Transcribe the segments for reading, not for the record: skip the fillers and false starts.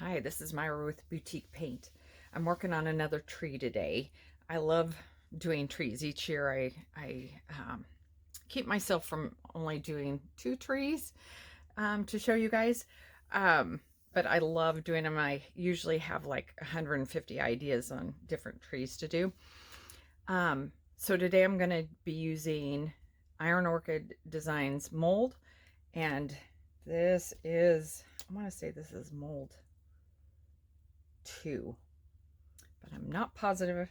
Hi, this is Myra with Boutique Paint. I'm working on another tree today. I love doing trees. Each year I keep myself from only doing 2 trees to show you guys. But I love doing them. I usually have like 150 ideas on different trees to do. So today I'm going to be using Iron Orchid Designs mold, and this is, I want to say this is mold 2, but I'm not positive.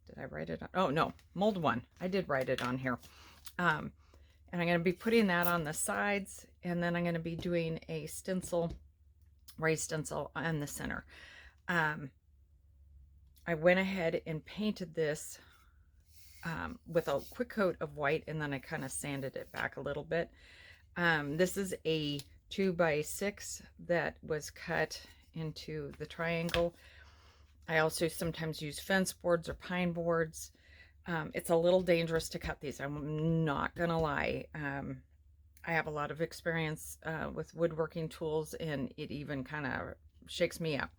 Did I write it on? Oh no, mold 1. I did write it on here. And I'm going to be putting that on the sides, and then I'm going to be doing a stencil, raised stencil on the center. I went ahead and painted this with a quick coat of white, and then I kind of sanded it back a little bit. This is a 2x6 that was cut into the triangle. I also sometimes use fence boards or pine boards. It's a little dangerous to cut these, I'm not gonna lie. I have a lot of experience with woodworking tools, and it even kind of shakes me up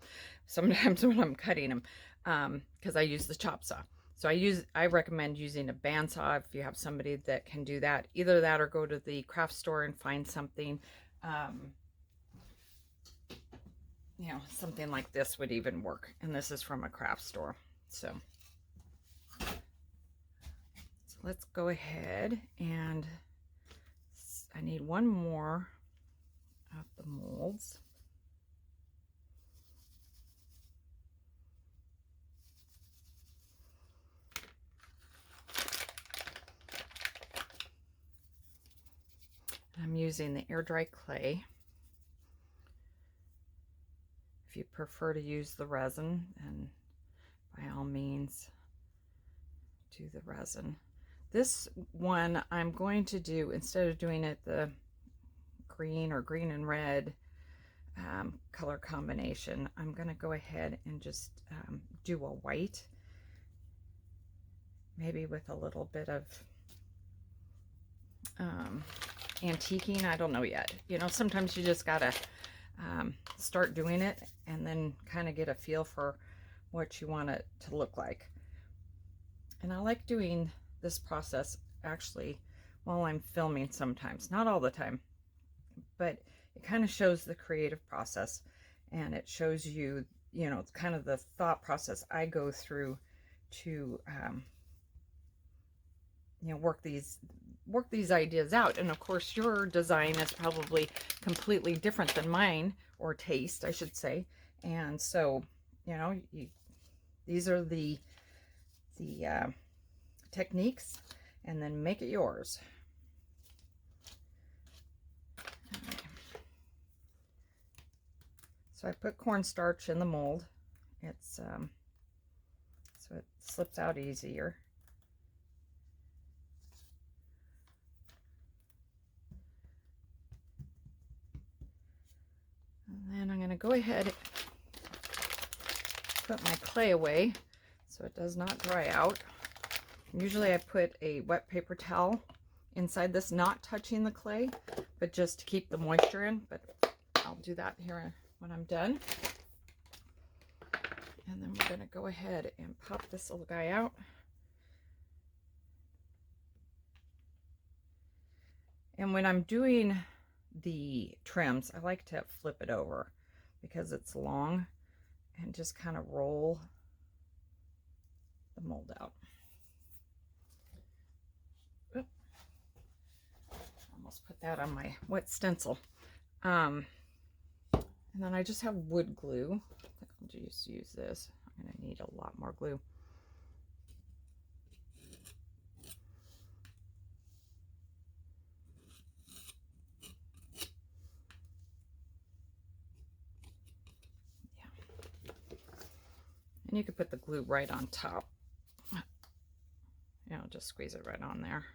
sometimes when I'm cutting them, because I use the chop saw. So I recommend using a bandsaw if you have somebody that can do that. Either that or go to the craft store and find something. You know, something like this would even work. And this is from a craft store. So let's go ahead, and I need one more of the molds. I'm using the air dry clay. If you prefer to use the resin, then by all means do the resin. This one I'm going to do, instead of doing it the green or green and red color combination, I'm going to go ahead and just do a white, maybe with a little bit of antiquing. I don't know yet. You know, sometimes you just gotta start doing it and then kind of get a feel for what you want it to look like. And I like doing this process actually while I'm filming sometimes, not all the time, but it kind of shows the creative process, and it shows you, you know, kind of the thought process I go through to you know, work these ideas out. And of course your design is probably completely different than mine, or taste I should say. And so, you know, these are the techniques, and then make it yours. So I put cornstarch in the mold. It's so it slips out easier. And then I'm going to go ahead and put my clay away so it does not dry out. Usually I put a wet paper towel inside this, not touching the clay, but just to keep the moisture in. But I'll do that here when I'm done. And then we're going to go ahead and pop this little guy out. And when I'm doing the trims, I like to flip it over because it's long, and just kind of roll the mold out. Oop. Almost put that on my wet stencil. And then I just have wood glue. I think I'll just use this. I'm going to need a lot more glue. And you could put the glue right on top. You know, just squeeze it right on there.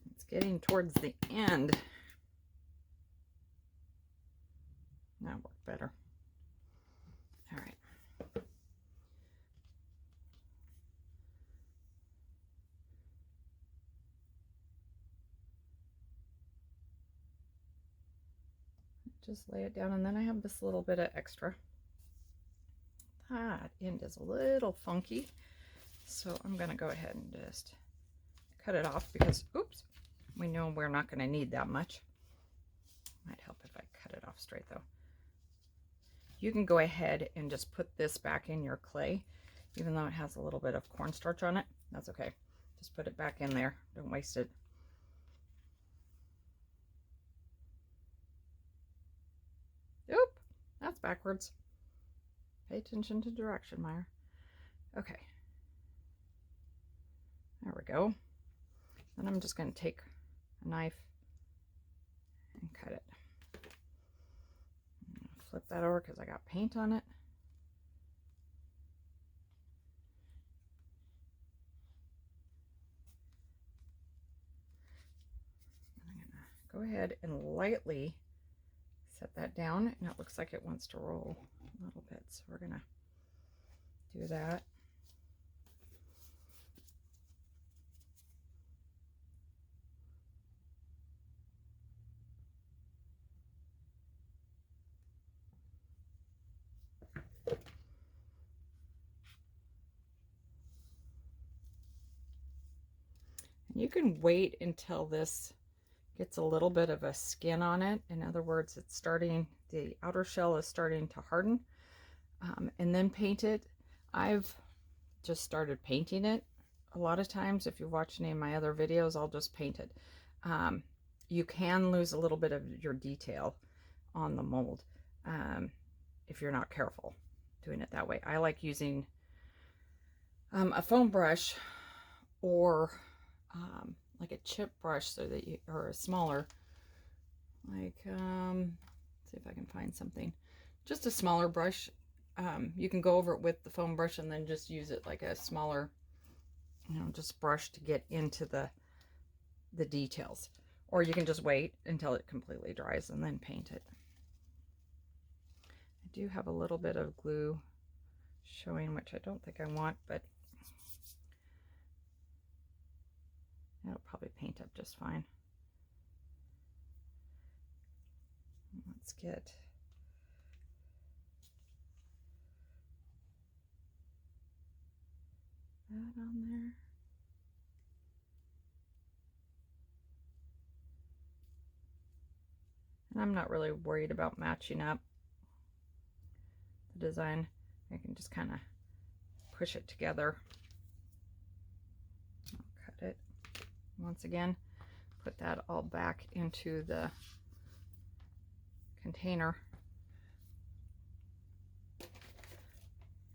It's getting towards the end. That'll work better. All right. just lay it down, and then I have this little bit of extra. That end is a little funky, so I'm going to go ahead and just cut it off because, oops, we know we're not going to need that much. Might help if I cut it off straight though. You can go ahead and just put this back in your clay, even though it has a little bit of cornstarch on it. That's okay. Just put it back in there. Don't waste it. Oop, that's backwards. Pay attention to direction, Meyer. Okay. There we go. Then I'm just going to take a knife and cut it. Flip that over because I got paint on it. I'm going to go ahead and lightly set that down, and it looks like it wants to roll a little bit, so we're going to do that. You can wait until this gets a little bit of a skin on it. In other words, it's starting, the outer shell is starting to harden, and then paint it. I've just started painting it. A lot of times, if you watch any of my other videos, I'll just paint it. You can lose a little bit of your detail on the mold if you're not careful doing it that way. I like using a foam brush or like a chip brush, so that you, or a smaller, like see if I can find something, just a smaller brush. You can go over it with the foam brush and then just use it like a smaller, you know, just brush to get into the details, or you can just wait until it completely dries and then paint it. I do have a little bit of glue showing, which I don't think I want, but it'll probably paint up just fine. Let's get that on there. And I'm not really worried about matching up the design. I can just kind of push it together. I'll cut it once again, put that all back into the container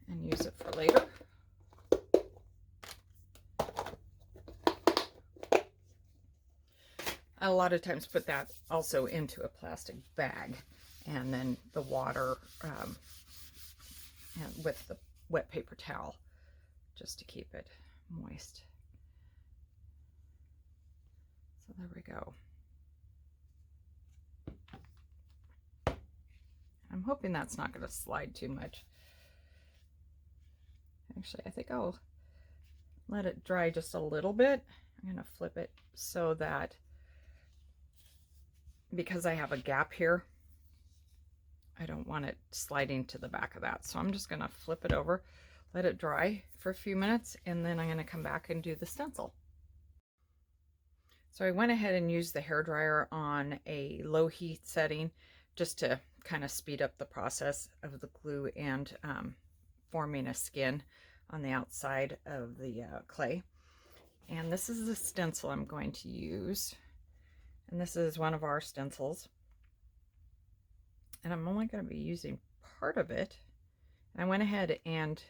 and use it for later. A lot of times put that also into a plastic bag, and then the water and with the wet paper towel, just to keep it moist. So there we go. I'm hoping that's not going to slide too much. Actually, I think I'll let it dry just a little bit. I'm going to flip it so that, because I have a gap here, I don't want it sliding to the back of that. So I'm just going to flip it over, let it dry for a few minutes, and then I'm going to come back and do the stencil. So I went ahead and used the hairdryer on a low heat setting just to kind of speed up the process of the glue and forming a skin on the outside of the clay. And this is the stencil I'm going to use. And this is one of our stencils. And I'm only going to be using part of it. And I went ahead and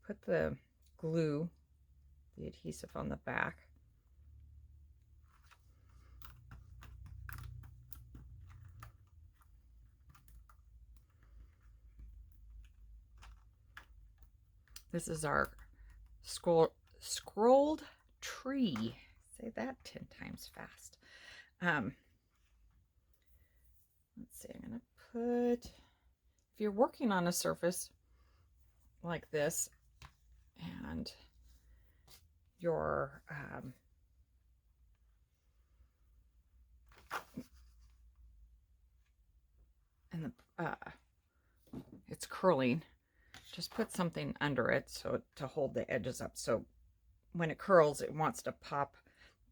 put the glue, the adhesive on the back. This is our scrolled tree. Say that 10 times fast. Let's see, I'm going to put, if you're working on a surface like this and your and it's curling, just put something under it so to hold the edges up. So when it curls, it wants to pop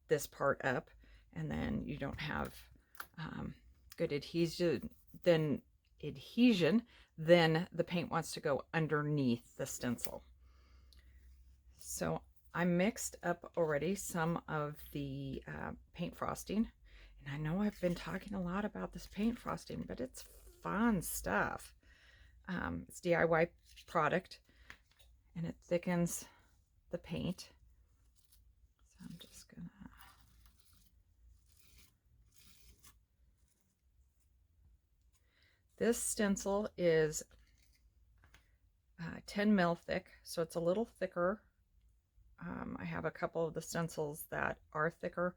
this part up, and then you don't have good adhesion. Then the paint wants to go underneath the stencil. So I mixed up already some of the paint frosting, and I know I've been talking a lot about this paint frosting, but it's fun stuff. It's DIY product, and it thickens the paint. So I'm just gonna this stencil is 10 mil thick, so it's a little thicker. I have a couple of the stencils that are thicker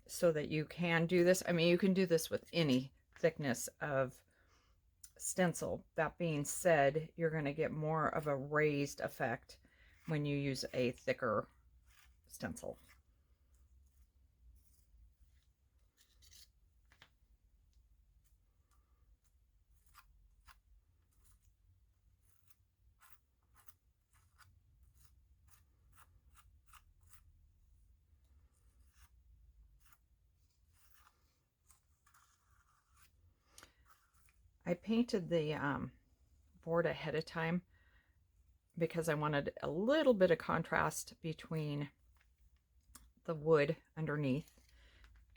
so that you can do this. I mean, you can do this with any thickness of stencil. That being said, you're going to get more of a raised effect when you use a thicker stencil. I painted the board ahead of time because I wanted a little bit of contrast between the wood underneath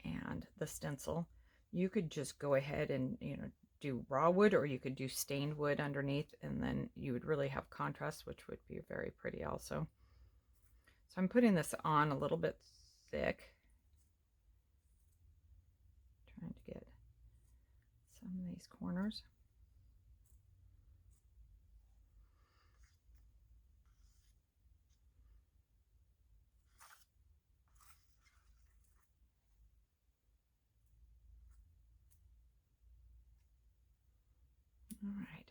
and the stencil. You could just go ahead and, you know, do raw wood, or you could do stained wood underneath, and then you would really have contrast, which would be very pretty also. So I'm putting this on a little bit thick, trying to get some of these corners. All right,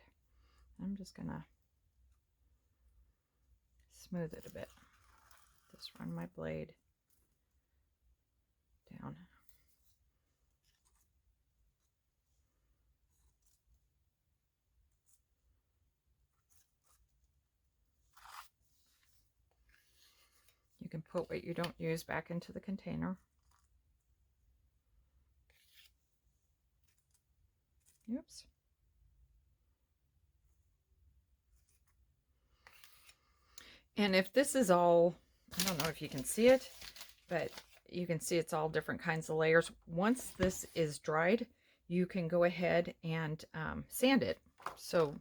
I'm just gonna smooth it a bit. Just run my blade down. You can put what you don't use back into the container. Oops. And if this is all, I don't know if you can see it, but you can see it's all different kinds of layers. Once this is dried, you can go ahead and sand it. So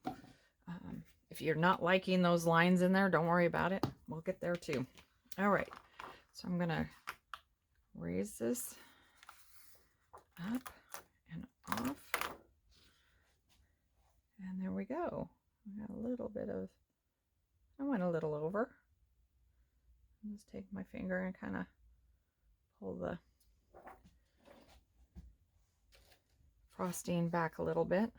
if you're not liking those lines in there, don't worry about it. We'll get there too. All right, so I'm gonna raise this up and off. And there we go. I got a little bit of, I went a little over. I'll just take my finger and kind of pull the frosting back a little bit.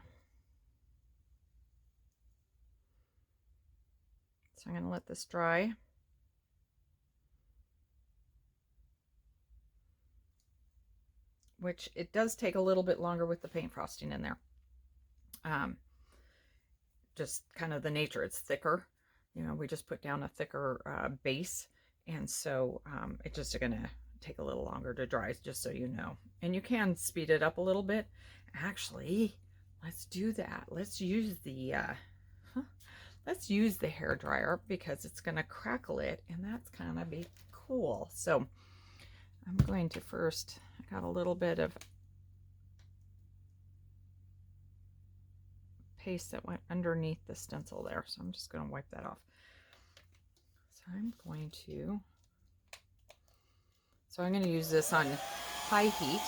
So I'm going to let this dry. Which it does take a little bit longer with the paint frosting in there. Just kind of the nature, it's thicker. You know, we just put down a thicker base, and so it's just going to take a little longer to dry, just so you know. And you can speed it up a little bit. Actually, let's do that. Let's use the hair dryer, because it's going to crackle it, and that's kind of be cool. So I'm going to first, I got a little bit of paste that went underneath the stencil there, so I'm just going to wipe that off. So I'm going to use this on high heat.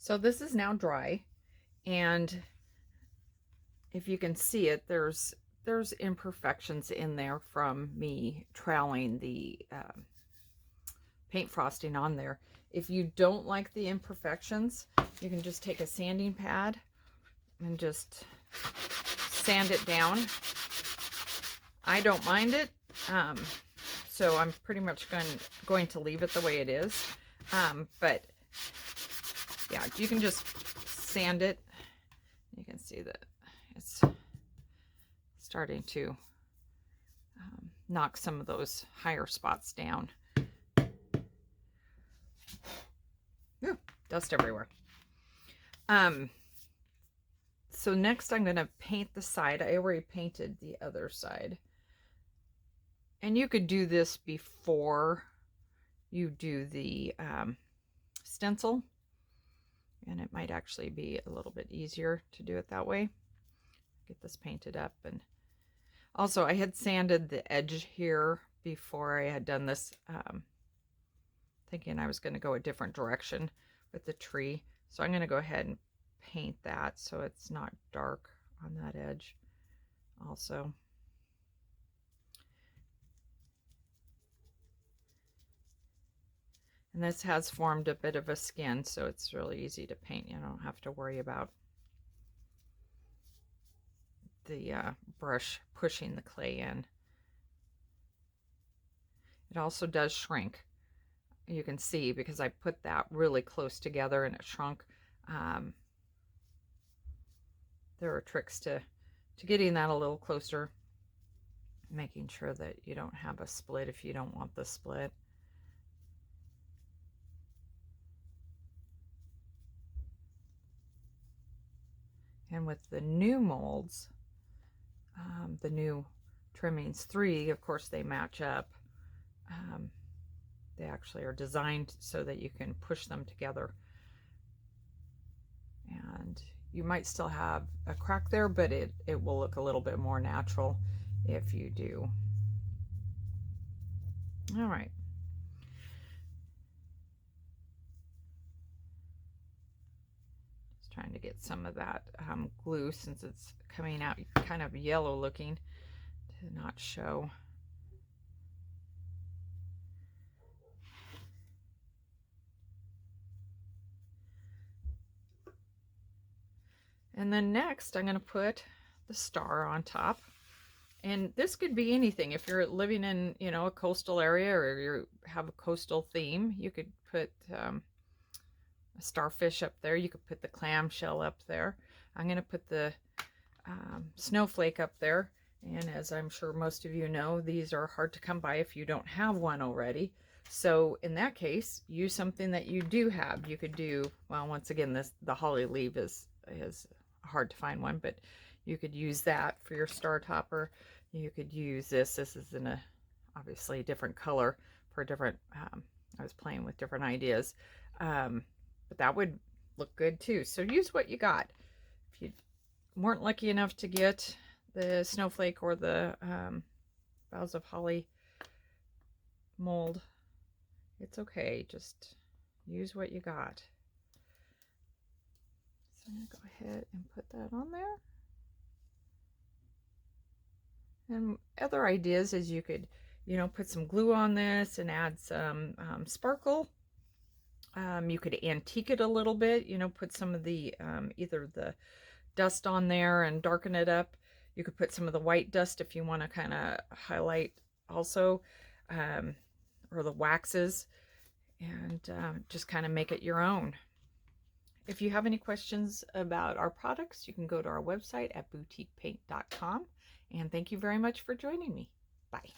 So this is now dry, and if you can see it, there's imperfections in there from me troweling the paint frosting on there. If you don't like the imperfections, you can just take a sanding pad and just sand it down. I don't mind it, so I'm pretty much going to leave it the way it is. But yeah, you can just sand it. You can see that it's starting to knock some of those higher spots down. Ooh, dust everywhere. So next I'm going to paint the side. I already painted the other side. And you could do this before you do the stencil. And it might actually be a little bit easier to do it that way. Get this painted up. And also I had sanded the edge here before I had done this, thinking I was going to go a different direction with the tree. So I'm going to go ahead and paint that so it's not dark on that edge also. And this has formed a bit of a skin, so it's really easy to paint. You don't have to worry about the brush pushing the clay in. It also does shrink. You can see because I put that really close together and it shrunk. There are tricks to getting that a little closer, making sure that you don't have a split if you don't want the split. And with the new molds, the new trimmings 3, of course they match up. They actually are designed so that you can push them together. And you might still have a crack there, but it will look a little bit more natural if you do. All right. Trying to get some of that glue, since it's coming out kind of yellow looking, to not show. And then next I'm going to put the star on top. And this could be anything. If you're living in, you know, a coastal area, or you have a coastal theme, you could put a starfish up there. You could put the clamshell up there. I'm going to put the snowflake up there. And as I'm sure most of you know, these are hard to come by if you don't have one already. So in that case, use something that you do have. You could do, well, once again, the holly leaf is hard to find one, but you could use that for your star topper. You could use this. This is in obviously a different color for different, I was playing with different ideas. But that would look good too. So use what you got. If you weren't lucky enough to get the snowflake or the boughs of holly mold, it's okay. Just use what you got. So I'm going to go ahead and put that on there. And other ideas is you could, you know, put some glue on this and add some sparkle. You could antique it a little bit, you know, put some of the either the dust on there and darken it up. You could put some of the white dust if you want to kind of highlight also, or the waxes, and just kind of make it your own. If you have any questions about our products, you can go to our website at boutiquepaint.com. And thank you very much for joining me. Bye.